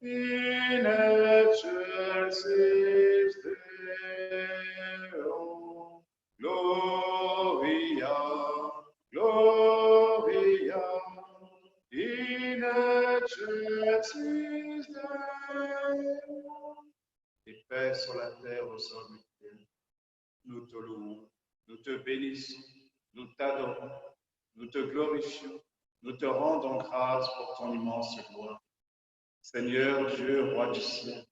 in excelsis Deo, Gloria, Gloria, in excelsis Deo. Et paix sur la terre aux hommes. Nous te louons, nous te bénissons, nous t'adorons, nous te glorifions, nous te rendons grâce pour ton immense gloire. Seigneur Dieu, roi du ciel,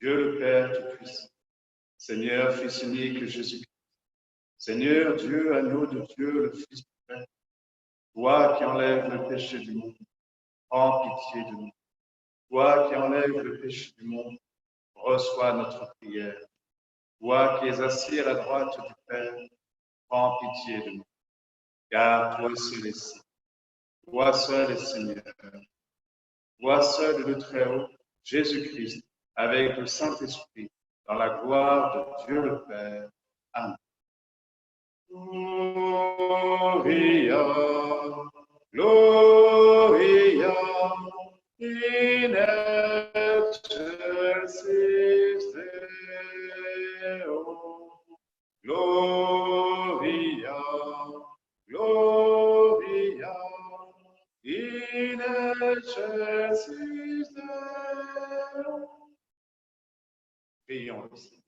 Dieu le Père Tout-Puissant, Seigneur Fils unique Jésus-Christ, Seigneur Dieu, agneau de Dieu, le Fils du Père, toi qui enlèves le péché du monde, prends pitié de nous. Toi qui enlèves le péché du monde, reçois notre prière. Toi qui es assis à la droite du Père, prends pitié de nous. Car toi seul est saint, toi seul est Seigneur, toi seul le Très-Haut, Jésus-Christ, avec le Saint-Esprit, dans la gloire de Dieu le Père. Amen. Gloria, Gloria, in excelsis Deo. Gloria, Gloria, in excelsis Deo. Prions le Seigneur.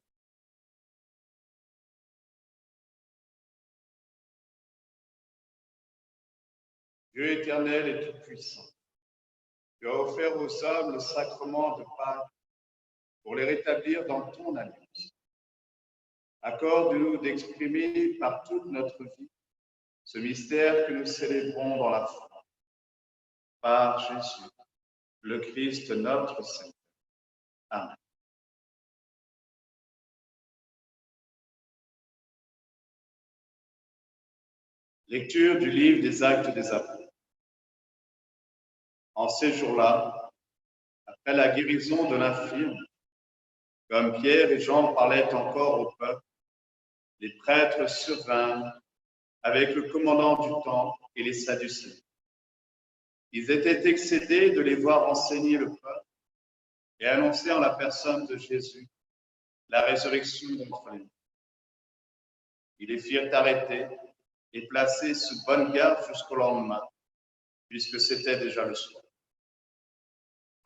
Dieu éternel et tout-puissant, tu as offert aux hommes le sacrement de Pâques pour les rétablir dans ton alliance. Accorde-nous d'exprimer par toute notre vie ce mystère que nous célébrons dans la foi. Par Jésus, le Christ notre Seigneur. Amen. Lecture du livre des Actes des Apôtres. En ces jours-là, après la guérison de l'infirme, comme Pierre et Jean parlaient encore au peuple, les prêtres survinrent avec le commandant du temple et les Sadducéens. Ils étaient excédés de les voir enseigner le peuple et annoncer en la personne de Jésus la résurrection d'entre les morts. Ils les firent arrêter et placer sous bonne garde jusqu'au lendemain, puisque c'était déjà le soir.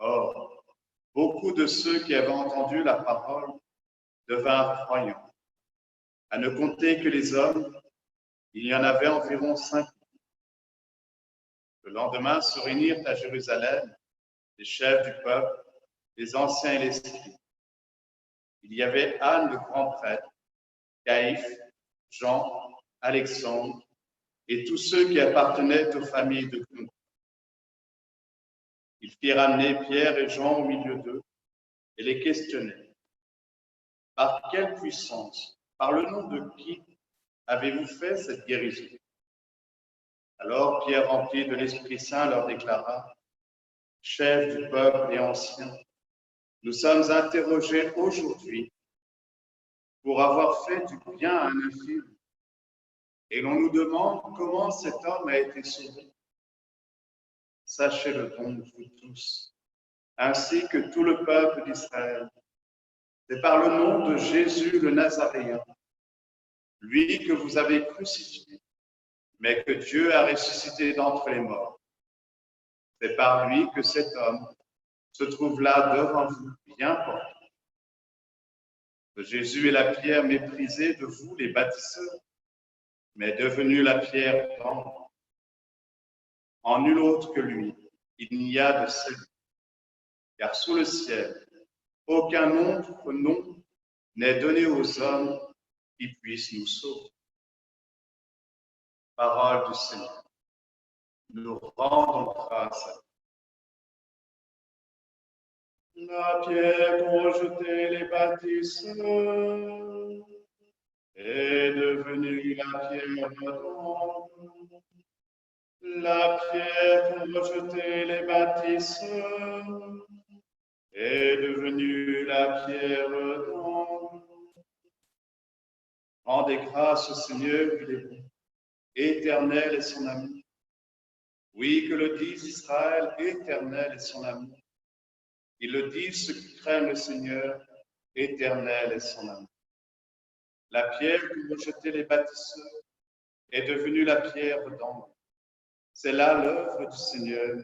Or, beaucoup de ceux qui avaient entendu la parole devinrent croyants. À ne compter que les hommes, il y en avait environ 5 000. Le lendemain se réunirent à Jérusalem les chefs du peuple, les anciens et les scribes. Il y avait Anne le grand prêtre, Caïphe, Jean, Alexandre et tous ceux qui appartenaient aux familles de Clovis. Ils firent amener Pierre et Jean au milieu d'eux et les questionnèrent. Par quelle puissance, par le nom de qui avez-vous fait cette guérison? Alors Pierre, rempli de l'Esprit Saint, leur déclara: Chefs du peuple et anciens, nous sommes interrogés aujourd'hui pour avoir fait du bien à un infirme. Et l'on nous demande comment cet homme a été sauvé. Sachez-le donc, vous tous, ainsi que tout le peuple d'Israël, c'est par le nom de Jésus le Nazaréen, lui que vous avez crucifié, mais que Dieu a ressuscité d'entre les morts. C'est par lui que cet homme se trouve là devant vous, bien porté. Jésus est la pierre méprisée de vous, les bâtisseurs, mais devenue la pierre d'angle. En nul autre que lui, il n'y a de salut. Car sous le ciel, aucun autre nom n'est donné aux hommes qui puissent nous sauver. Parole du Seigneur. Nous rendons grâce à Dieu. La pierre pour rejeter les bâtisseurs est devenue la pierre d'angle. La pierre pour rejeter les bâtisseurs est devenue la pierre d'angle. Rendez grâce au Seigneur, il est bon, éternel est son amour. Oui, que le dise Israël, éternel est son amour. Ils le disent ceux qui craignent le Seigneur, éternel est son amour. La pierre que rejetaient les bâtisseurs est devenue la pierre d'angle. C'est là l'œuvre du Seigneur,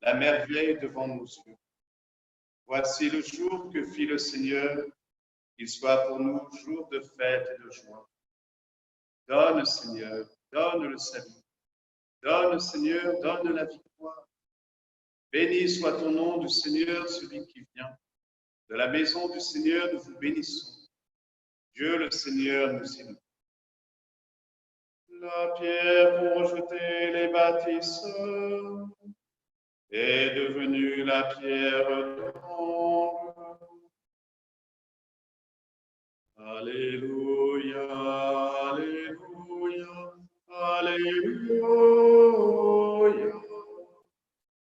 la merveille devant nos yeux. Voici le jour que fit le Seigneur, qu'il soit pour nous jour de fête et de joie. Donne, Seigneur, donne le salut. Donne, Seigneur, donne la victoire. Béni soit ton nom du Seigneur, celui qui vient. De la maison du Seigneur, nous vous bénissons. Dieu le Seigneur nous inonde. La pierre pour rejeter les bâtisseurs est devenue la pierre d'angle. Alléluia, Alléluia, Alléluia,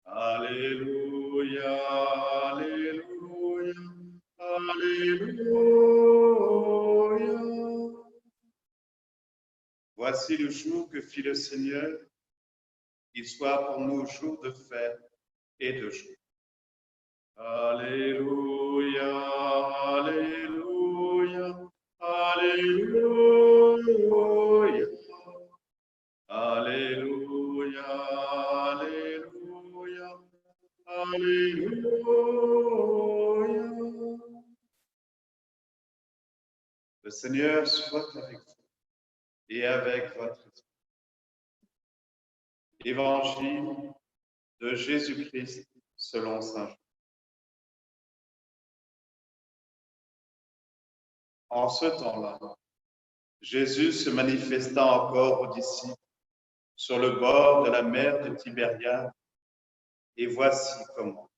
Alléluia, Alléluia, Alléluia. Voici le jour que fit le Seigneur, qu'il soit pour nous jour de fête et de joie. Alléluia, Alléluia, Alléluia, Alléluia, Alléluia, Alléluia. Le Seigneur soit avec vous et avec votre esprit. Évangile de Jésus-Christ selon saint Jean. En ce temps-là, Jésus se manifesta encore aux disciples sur le bord de la mer de Tibériade, et voici comment.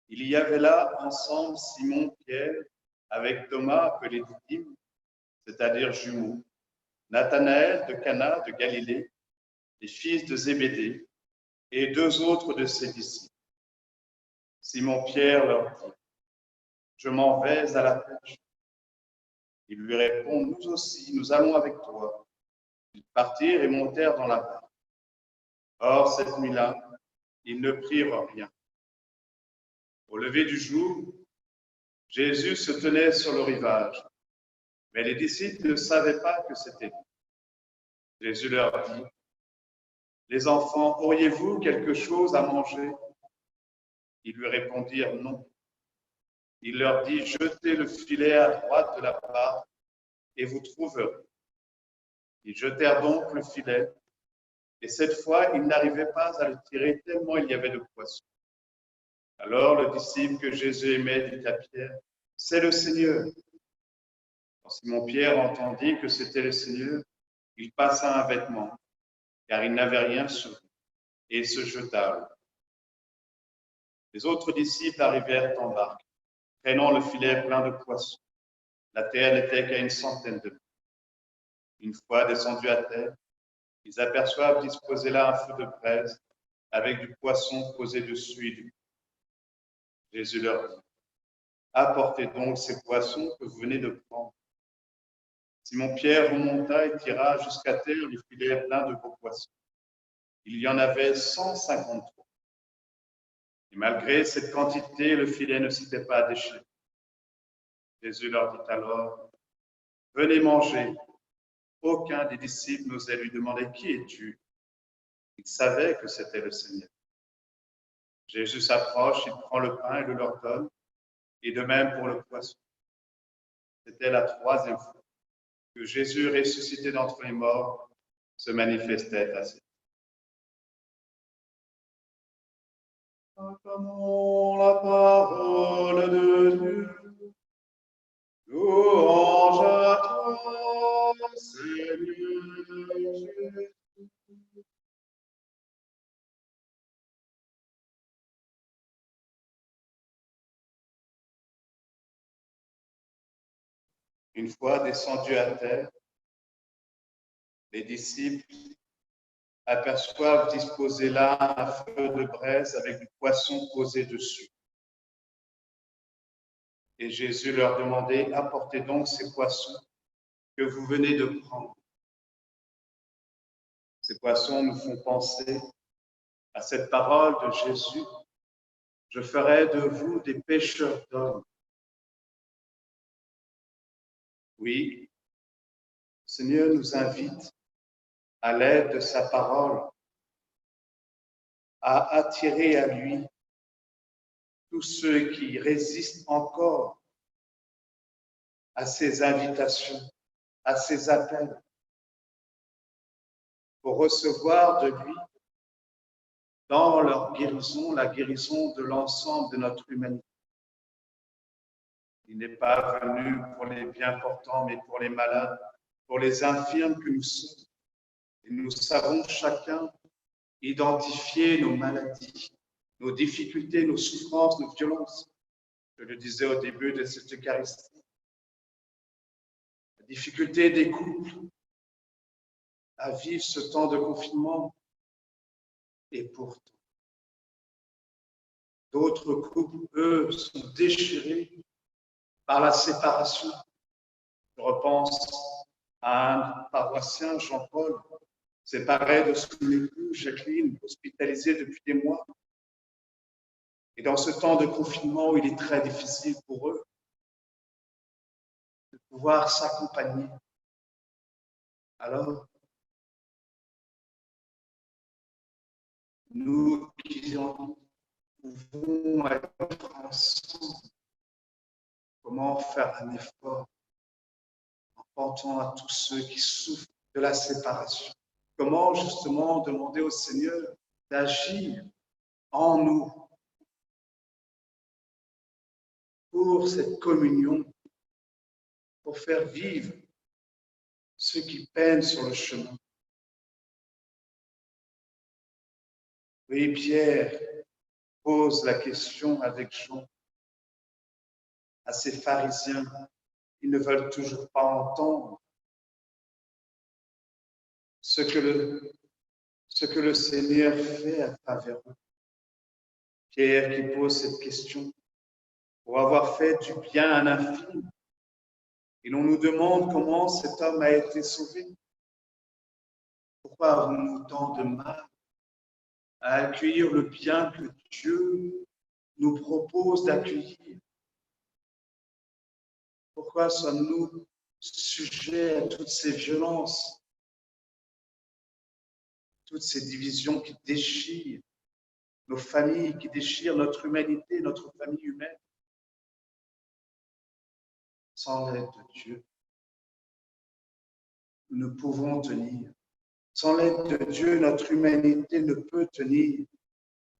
Il y avait là ensemble Simon-Pierre avec Thomas appelé Didyme, c'est-à-dire jumeaux, Nathanaël de Cana de Galilée, les fils de Zébédée, et deux autres de ses disciples. Simon-Pierre leur dit, « Je m'en vais à la pêche. » Ils lui répondent, « Nous aussi, nous allons avec toi. » Ils partirent et montèrent dans la barque. Or, cette nuit-là, ils ne prirent rien. Au lever du jour, Jésus se tenait sur le rivage, mais les disciples ne savaient pas que c'était lui. Jésus leur dit, « Les enfants, auriez-vous quelque chose à manger ?» Ils lui répondirent, « Non. » Il leur dit, « Jetez le filet à droite de la barque et vous trouverez. » Ils jetèrent donc le filet, et cette fois, ils n'arrivaient pas à le tirer tellement il y avait de poissons. Alors le disciple que Jésus aimait dit à Pierre, « C'est le Seigneur. » Quand Simon-Pierre entendit que c'était le Seigneur, il passa un vêtement, car il n'avait rien sur lui, et il se jeta à l'eau. Les autres disciples arrivèrent en barque, traînant le filet plein de poissons. La terre n'était qu'à 100 de pieds. Une fois descendus à terre, ils aperçoivent disposé là un feu de braise avec du poisson posé dessus et du pain. Jésus leur dit, « Apportez donc ces poissons que vous venez de prendre. » Simon-Pierre remonta et tira jusqu'à terre le filet plein de beaux poissons. Il y en avait 153. Et malgré cette quantité, le filet ne s'était pas déchiré. Jésus leur dit alors, « Venez manger. » Aucun des disciples n'osait lui demander, « Qui es-tu » Il savait que c'était le Seigneur. Jésus s'approche, il prend le pain et le leur donne, et de même pour le poisson. C'était la troisième fois que Jésus, ressuscité d'entre les morts, se manifestait à ses. Acclamons la parole de Dieu. Louange à toi, Seigneur Jésus. Une fois descendus à terre, les disciples aperçoivent disposé là un feu de braise avec du poisson posé dessus. Et Jésus leur demandait, « Apportez donc ces poissons que vous venez de prendre. » Ces poissons nous font penser à cette parole de Jésus Je ferai de vous des pêcheurs d'hommes. Oui, le Seigneur nous invite, à l'aide de sa parole, à attirer à lui tous ceux qui résistent encore à ses invitations, à ses appels, pour recevoir de lui, dans leur guérison, la guérison de l'ensemble de notre humanité. Il n'est pas venu pour les bien portants, mais pour les malades, pour les infirmes que nous sommes. Et nous savons chacun identifier nos maladies, nos difficultés, nos souffrances, nos violences. Je le disais au début de cette Eucharistie. La difficulté des couples à vivre ce temps de confinement. Et pourtant, d'autres couples, eux, sont déchirés par la séparation. Je repense à un paroissien, Jean-Paul, séparé de son épouse, Jacqueline, hospitalisée depuis des mois. Et dans ce temps de confinement où il est très difficile pour eux de pouvoir s'accompagner, alors nous qui pouvons être ensemble, comment faire un effort en pensant à tous ceux qui souffrent de la séparation? Comment justement demander au Seigneur d'agir en nous pour cette communion, pour faire vivre ceux qui peinent sur le chemin. Oui, Pierre pose la question avec Jean à ces pharisiens. Ils ne veulent toujours pas entendre ce que le Seigneur fait à travers eux. Pierre qui pose cette question pour avoir fait du bien à un infime. Et l'on nous demande comment cet homme a été sauvé. Pourquoi avons-nous tant de mal à accueillir le bien que Dieu nous propose d'accueillir? Pourquoi sommes-nous sujets à toutes ces violences, toutes ces divisions qui déchirent nos familles, qui déchirent notre humanité, notre famille humaine? Sans l'aide de Dieu, nous ne pouvons tenir. Sans l'aide de Dieu, notre humanité ne peut tenir.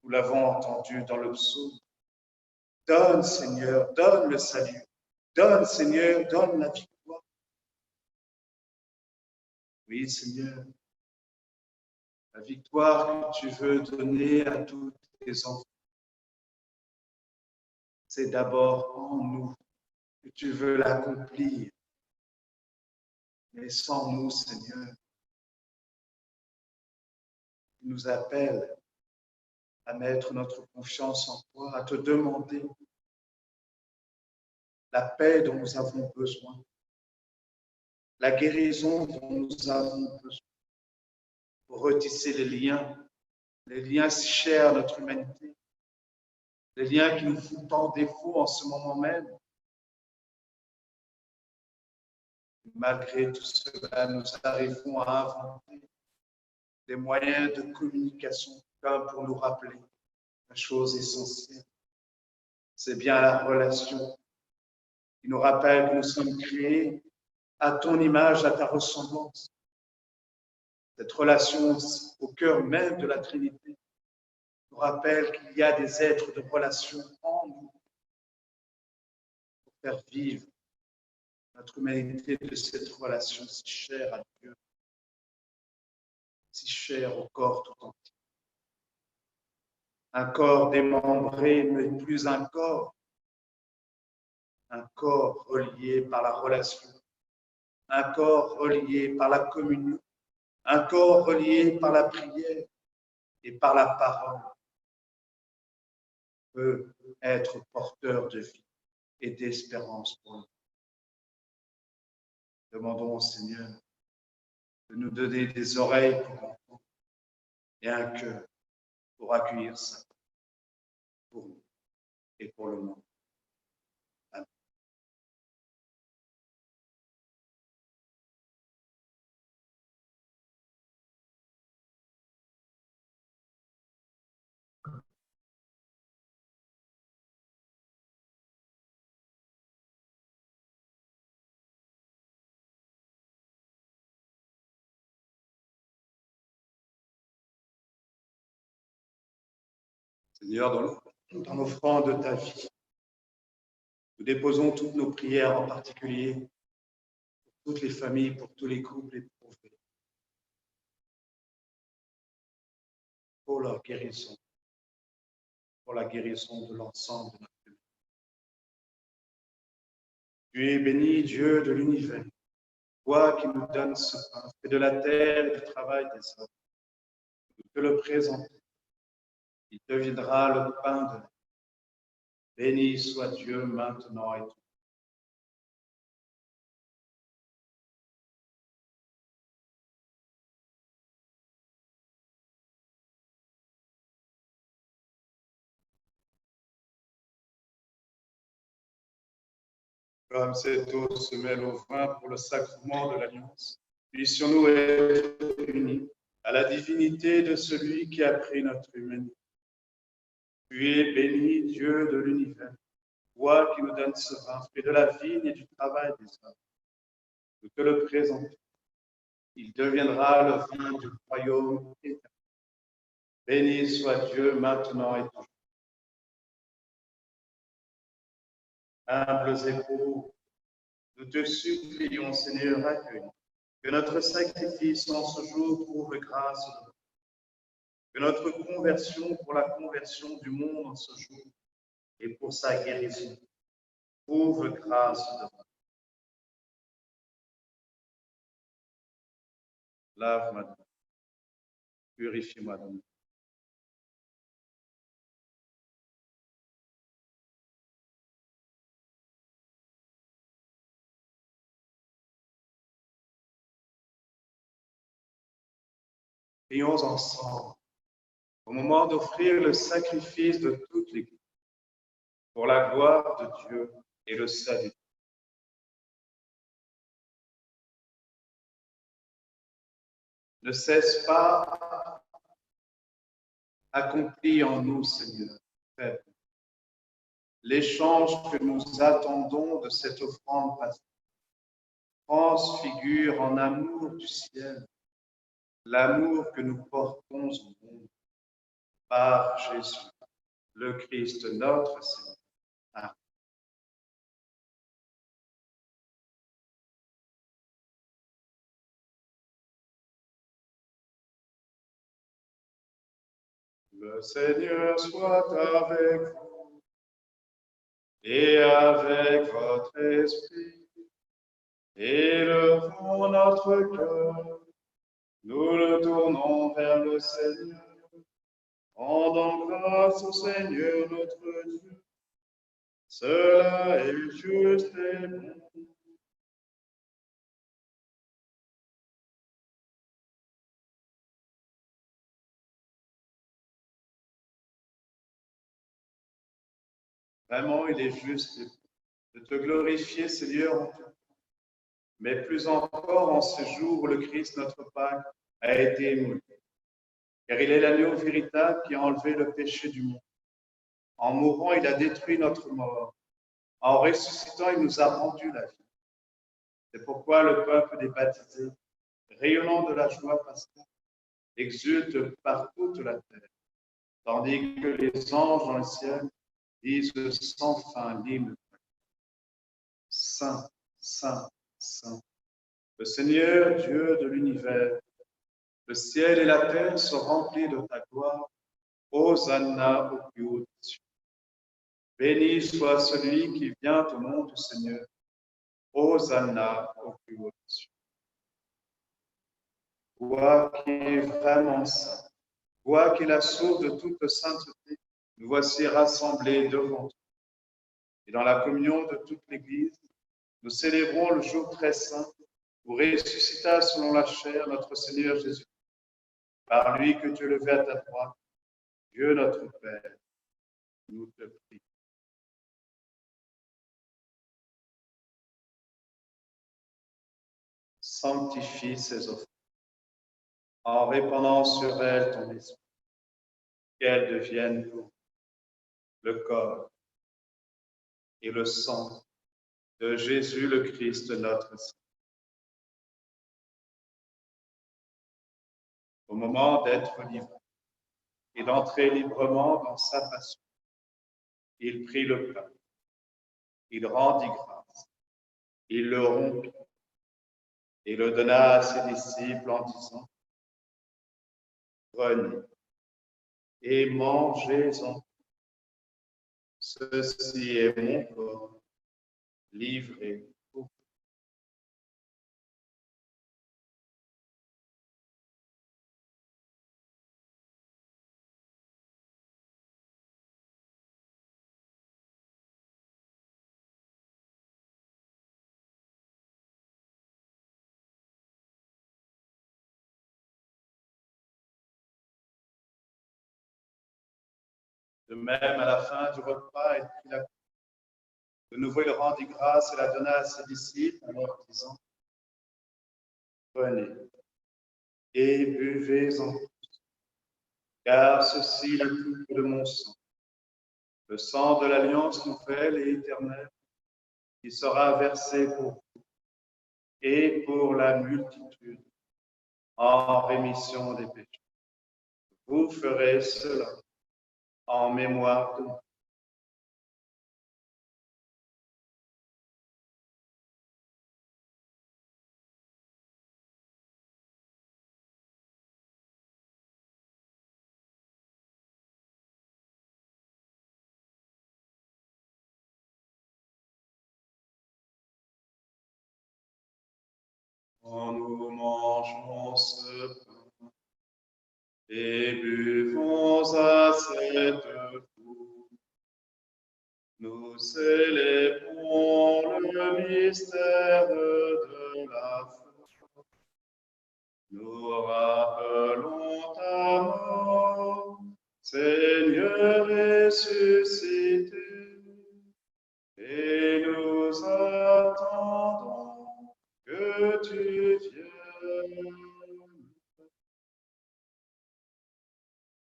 Nous l'avons entendu dans le psaume. Donne, Seigneur, donne le salut. Donne, Seigneur, donne la victoire. Oui, Seigneur, la victoire que tu veux donner à tous tes enfants, c'est d'abord en nous que tu veux l'accomplir. Mais sans nous, Seigneur, tu nous appelles à mettre notre confiance en toi, à te demander la paix dont nous avons besoin, la guérison dont nous avons besoin, pour retisser les liens si chers à notre humanité, les liens qui nous font tant défaut en ce moment même. Malgré tout cela, nous arrivons à inventer des moyens de communication comme pour nous rappeler la chose essentielle. C'est bien la relation qui nous rappelle que nous sommes créés à ton image, à ta ressemblance. Cette relation au cœur même de la Trinité nous rappelle qu'il y a des êtres de relation en nous pour faire vivre notre humanité de cette relation si chère à Dieu, si chère au corps tout entier. Un corps démembré, mais plus un corps relié par la relation, un corps relié par la communion, un corps relié par la prière et par la parole, peut être porteur de vie et d'espérance pour nous. Demandons au Seigneur de nous donner des oreilles pour entendre et un cœur pour accueillir ça pour nous. et pour le monde. Amen. Seigneur, dans l'offrande de ta vie, nous déposons toutes nos prières, en particulier pour toutes les familles, pour tous les couples éprouvés, pour leur guérison, pour la guérison de l'ensemble de notre vie. Tu es béni, Dieu de l'univers, toi qui nous donnes ce pain, fait de la terre et du travail des hommes. Nous te le présentons. Il deviendra le pain de la vie. Béni soit Dieu maintenant et toujours. Comme cette eau se mêle au vin pour le sacrement de l'alliance, puissions-nous être unis à la divinité de celui qui a pris notre humanité. Tu es béni, Dieu de l'univers, toi qui nous donnes ce vin, fruit de la vigne et du travail des hommes. Nous te le présentons. Il deviendra le vin du royaume éternel. Béni soit Dieu maintenant et toujours. Humbles et pauvres, nous te supplions, Seigneur, accueille, que notre sacrifice en ce jour trouve grâce de toi. Que notre conversion pour la conversion du monde en ce jour et pour sa guérison trouve grâce de toi. Lave-moi de moi, purifie-moi de moi. Prions ensemble au moment d'offrir le sacrifice de toute l'Église pour la gloire de Dieu et le salut. Ne cesse pas, accomplis en nous, Seigneur, l'échange que nous attendons de cette offrande passive. Transfigure en amour du ciel l'amour que nous portons au monde par Jésus, le Christ, notre Seigneur. Amen. Le Seigneur soit avec vous et avec votre esprit. Élevons notre cœur, nous le tournons vers le Seigneur. Rendons grâce au Seigneur notre Dieu. Cela est juste et bon. Vraiment, il est juste de te glorifier, Seigneur, en tout temps. Mais plus encore en ce jour où le Christ, notre Pâque, a été immolé. Car il est l'agneau véritable qui a enlevé le péché du monde. En mourant, il a détruit notre mort. En ressuscitant, il nous a rendu la vie. C'est pourquoi le peuple des baptisés, rayonnant de la joie pascale, exulte par toute la terre, tandis que les anges dans le ciel disent sans fin l'hymne. Saint, Saint, Saint, le Seigneur Dieu de l'univers, le ciel et la terre sont remplis de ta gloire. Hosanna au plus haut des cieux. Béni soit celui qui vient au nom du Seigneur. Hosanna au plus haut des cieux. Toi qui es vraiment saint, toi qui es la source de toute sainteté, nous voici rassemblés devant toi. Et dans la communion de toute l'Église, nous célébrons le jour très saint où ressuscita selon la chair notre Seigneur Jésus. Par lui que tu es levé à ta droite, Dieu notre Père, nous te prions. sanctifie ces offrandes en répandant sur elles ton esprit, qu'elles deviennent pour le corps et le sang de Jésus le Christ, notre Seigneur. Au moment d'être livré et d'entrer librement dans sa passion, il prit le pain, il rendit grâce, il le rompit et le donna à ses disciples en disant: prenez et mangez-en. Ceci est mon corps livré pour vous. De même, à la fin du repas, il prit la coupe. De nouveau, il rendit grâce et la donna à ses disciples en leur disant: prenez et buvez-en, car ceci est la coupe de mon sang, le sang de l'alliance nouvelle et éternelle, qui sera versé pour vous et pour la multitude en rémission des péchés. Vous ferez cela en mémoire de moi. Quand nous mangeons ce pain et buvons à cette coupe, nous célébrons le mystère de la foi. Nous rappelons ta mort, Seigneur ressuscité, et nous attendons que tu viennes.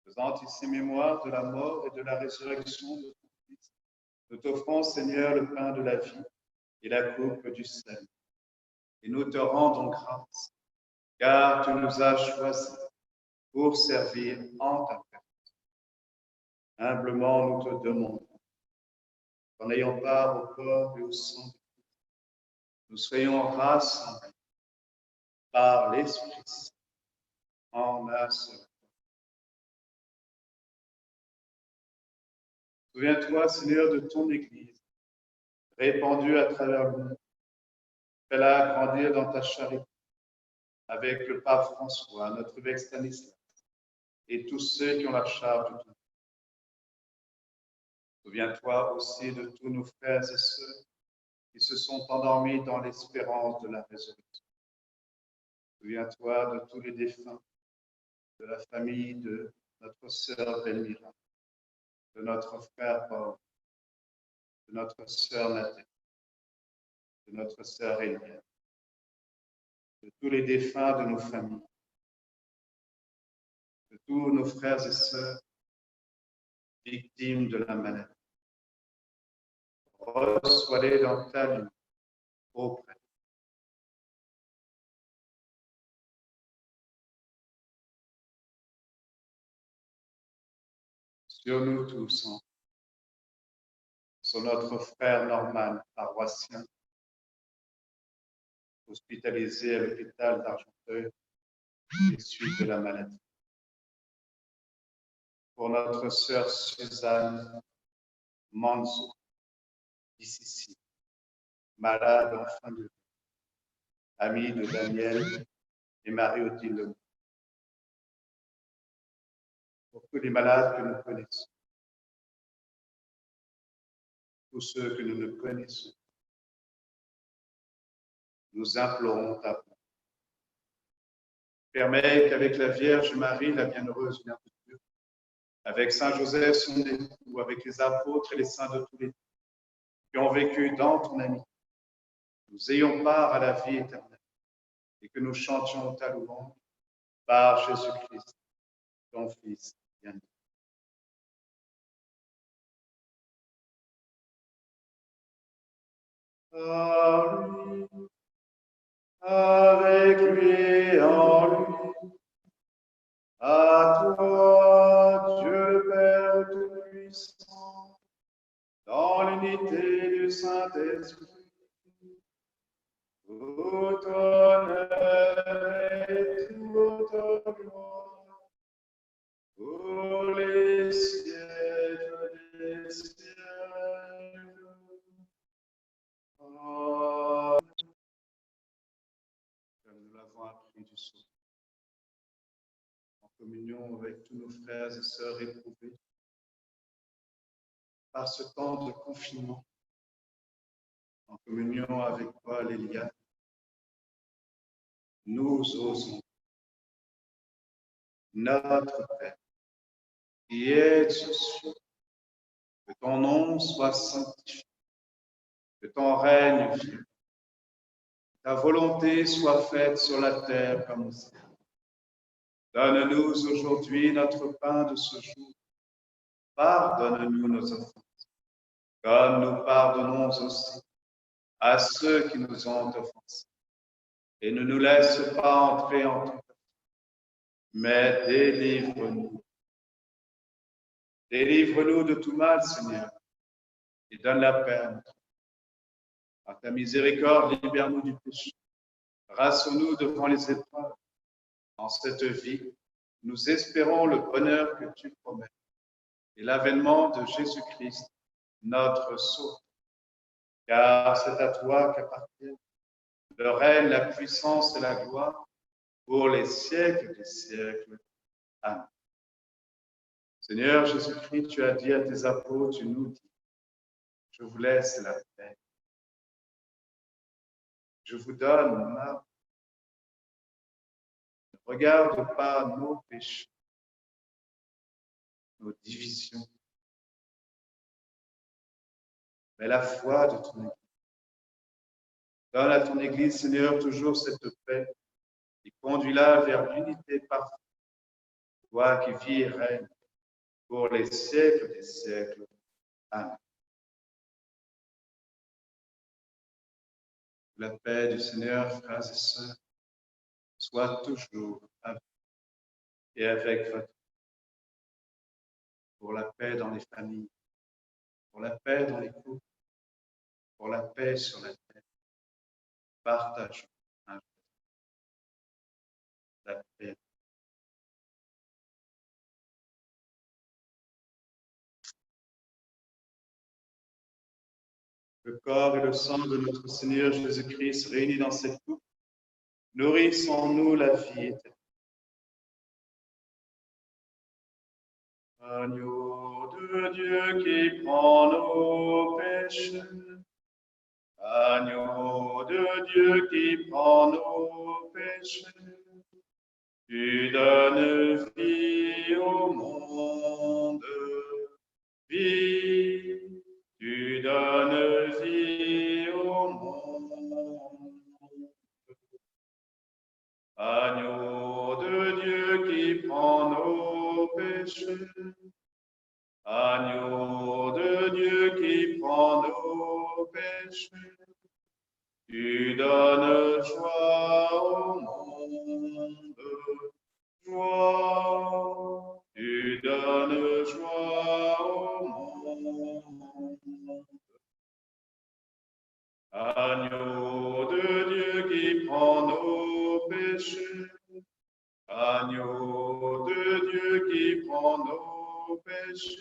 Faisant ici mémoire de la mort et de la résurrection de ton Christ, nous t'offrons, Seigneur, le pain de la vie et la coupe du salut. Et nous te rendons grâce, car tu nous as choisis pour servir en ta personne. Humblement, nous te demandons qu'en ayant part au corps et au sang de Christ, nous soyons rassemblés par l'Esprit Saint en un seul. Souviens-toi, Seigneur, de ton Église, répandue à travers le monde. Fais-la grandir dans ta charité, avec le pape François, notre évêque Stanislas, et tous ceux qui ont la charge de tout. Souviens-toi aussi de tous nos frères et sœurs qui se sont endormis dans l'espérance de la résurrection. Souviens-toi de tous les défunts, de la famille de notre sœur Belmira, de notre frère Paul, de notre sœur Nathalie, de notre sœur Eliane, de tous les défunts de nos familles, de tous nos frères et sœurs victimes de la maladie. Reçois-les dans ta lumière auprès. Sur nous tous, sur notre frère Norman, paroissien, hospitalisé à l'hôpital d'Argenteuil des suites de la maladie. Pour notre sœur Suzanne Manzo, d'ici, malade en fin de vie, amie de Daniel et Marie-Odile. Pour tous les malades que nous connaissons, tous ceux que nous ne connaissons, nous implorons ta bonté. Permets qu'avec la Vierge Marie, la bienheureuse Mère de Dieu, avec Saint Joseph, son époux, avec les apôtres et les saints de tous les temps, qui ont vécu dans ton amitié, nous ayons part à la vie éternelle et que nous chantions ta louange par Jésus-Christ, ton Fils bien-aimé. Par lui, avec lui, en lui, à toi, Dieu le Père Tout-Puissant, dans l'unité du Saint-Esprit, tout honneur et toute gloire, pour les siècles des siècles. Amen. Comme nous l'avons appris du sceau, en communion avec tous nos frères et sœurs éprouvés par ce temps de confinement, en communion avec Paul et Liane, nous osons, notre Père, qui es aux cieux, que ton nom soit sanctifié, que ton règne vienne, que ta volonté soit faite sur la terre comme au ciel. Donne-nous aujourd'hui notre pain de ce jour. Pardonne-nous nos offenses, comme nous pardonnons aussi à ceux qui nous ont offensés. Et ne nous laisse pas entrer en tentation, mais délivre-nous. Délivre-nous de tout mal, Seigneur, et donne la paix à notre vie. Par ta miséricorde, libère-nous du péché. Rassure-nous devant les épreuves. En cette vie, nous espérons le bonheur que tu promets et l'avènement de Jésus-Christ, notre Sauveur. Car c'est à toi qu'appartiennent le règne, la puissance et la gloire pour les siècles des siècles. Amen. Seigneur Jésus-Christ, tu as dit à tes apôtres, tu nous dis, je vous laisse la paix. Je vous donne ma paix. Ne regarde pas nos péchés, nos divisions, mais la foi de ton Église. Donne à ton Église, Seigneur, toujours cette paix et conduis-la vers l'unité parfaite, toi qui vis et règnes pour les siècles des siècles. Amen. La paix du Seigneur, frères et sœurs, soit toujours avec vous et avec votre vie. Pour la paix dans les familles, pour la paix dans les couples, pour la paix sur la terre. Partageons la paix. Le corps et le sang de notre Seigneur Jésus-Christ réunis dans cette coupe nourrissent en nous la vie éternelle. Agneau de Dieu qui prend nos péchés, agneau de Dieu qui prend nos péchés, tu donnes vie au monde, vie, tu donnes vie au monde. Agneau de Dieu qui prend nos péchés, agneau de Dieu qui prend nos péchés, tu donnes joie au monde, joie, tu donnes joie au monde. Agneau de Dieu qui prend nos péchés, agneau de Dieu qui prend nos péchés,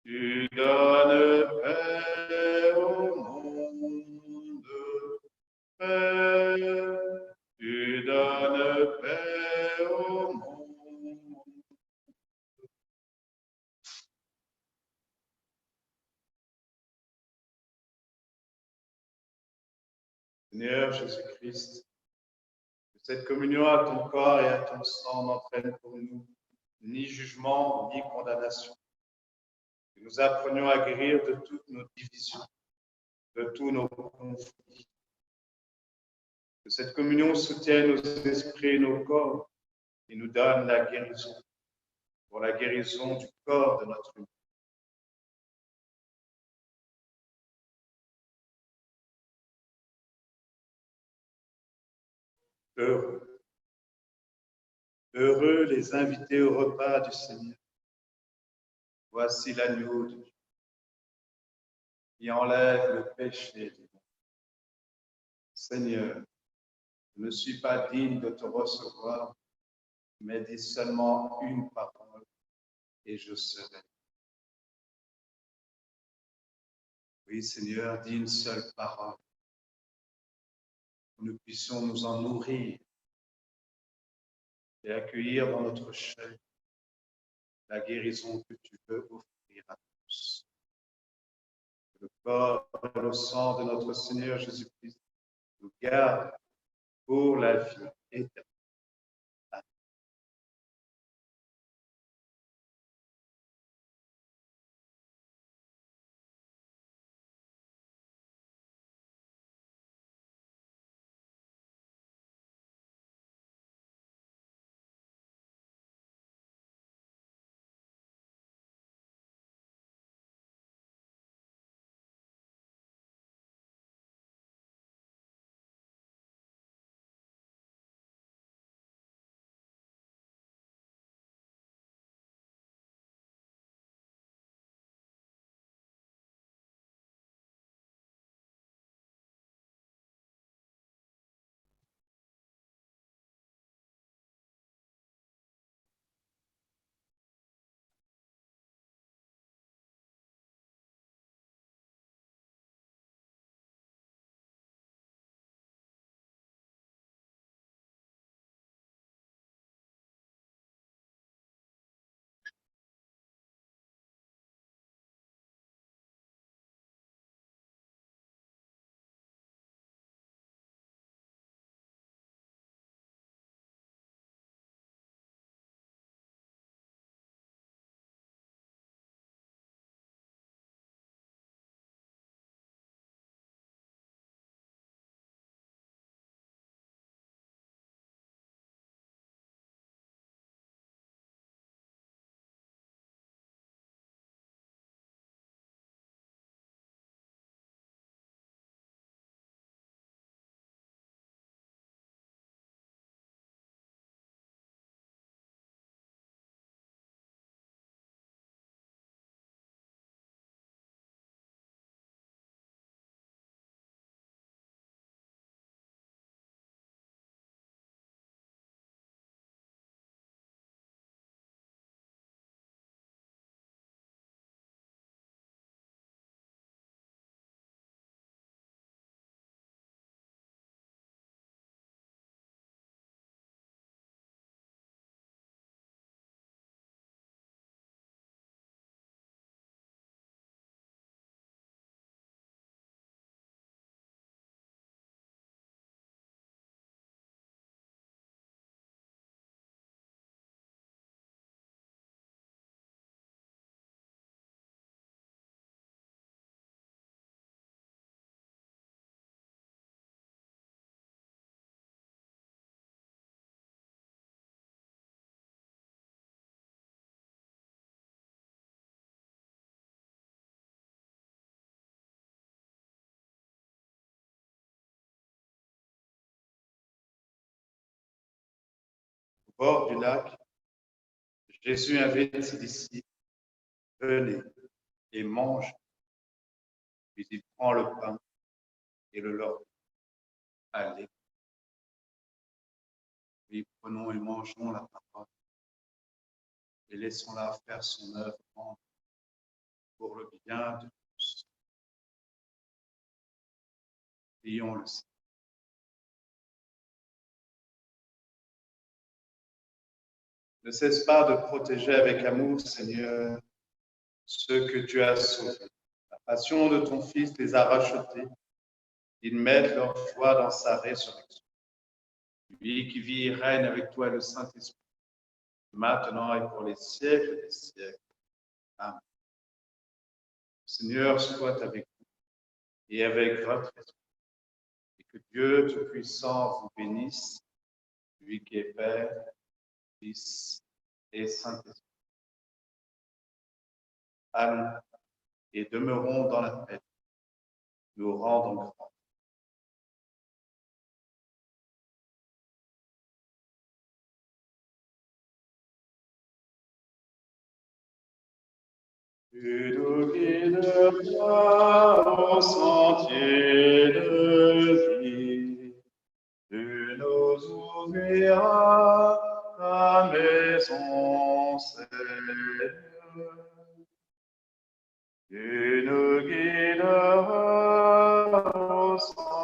tu donnes paix au monde, paix, tu donnes paix au monde. Seigneur Jésus-Christ, que cette communion à ton corps et à ton sang n'entraîne pour nous ni jugement ni condamnation. Que nous apprenions à guérir de toutes nos divisions, de tous nos conflits. Que cette communion soutienne nos esprits et nos corps et nous donne la guérison, pour la guérison du corps de notre vie. Heureux. Heureux les invités au repas du Seigneur. Voici l'agneau de Dieu qui enlève le péché du monde. Seigneur, je ne suis pas digne de te recevoir, mais dis seulement une parole et je serai. Oui, Seigneur, dis une seule parole. Que nous puissions nous en nourrir et accueillir dans notre chair la guérison que tu veux offrir à tous. Que le corps et le sang de notre Seigneur Jésus-Christ nous garde pour la vie éternelle. Au bord du lac, Jésus invite ses disciples, venez et mangez. Puis il prend le pain et le leur dit, allez. Puis prenons et mangeons la parole et laissons-la faire son œuvre en nous pour le bien de tous. Prions le Seigneur. Ne cesse pas de protéger avec amour, Seigneur, ceux que tu as sauvés. La passion de ton Fils les a rachetés. Ils mettent leur foi dans sa résurrection. Lui qui vit et règne avec toi le Saint-Esprit, maintenant et pour les siècles des siècles. Amen. Le Seigneur soit avec vous et avec votre esprit. Et que Dieu Tout-Puissant vous bénisse, lui qui est Père, Fils et Saint-Esprit. Allons et demeurons dans la paix. Nous rendons grâce. Tu nous guideras au sentier de vie. Tu nous ouvriras ta maison, Seigneur. Tu nous guideras au sentier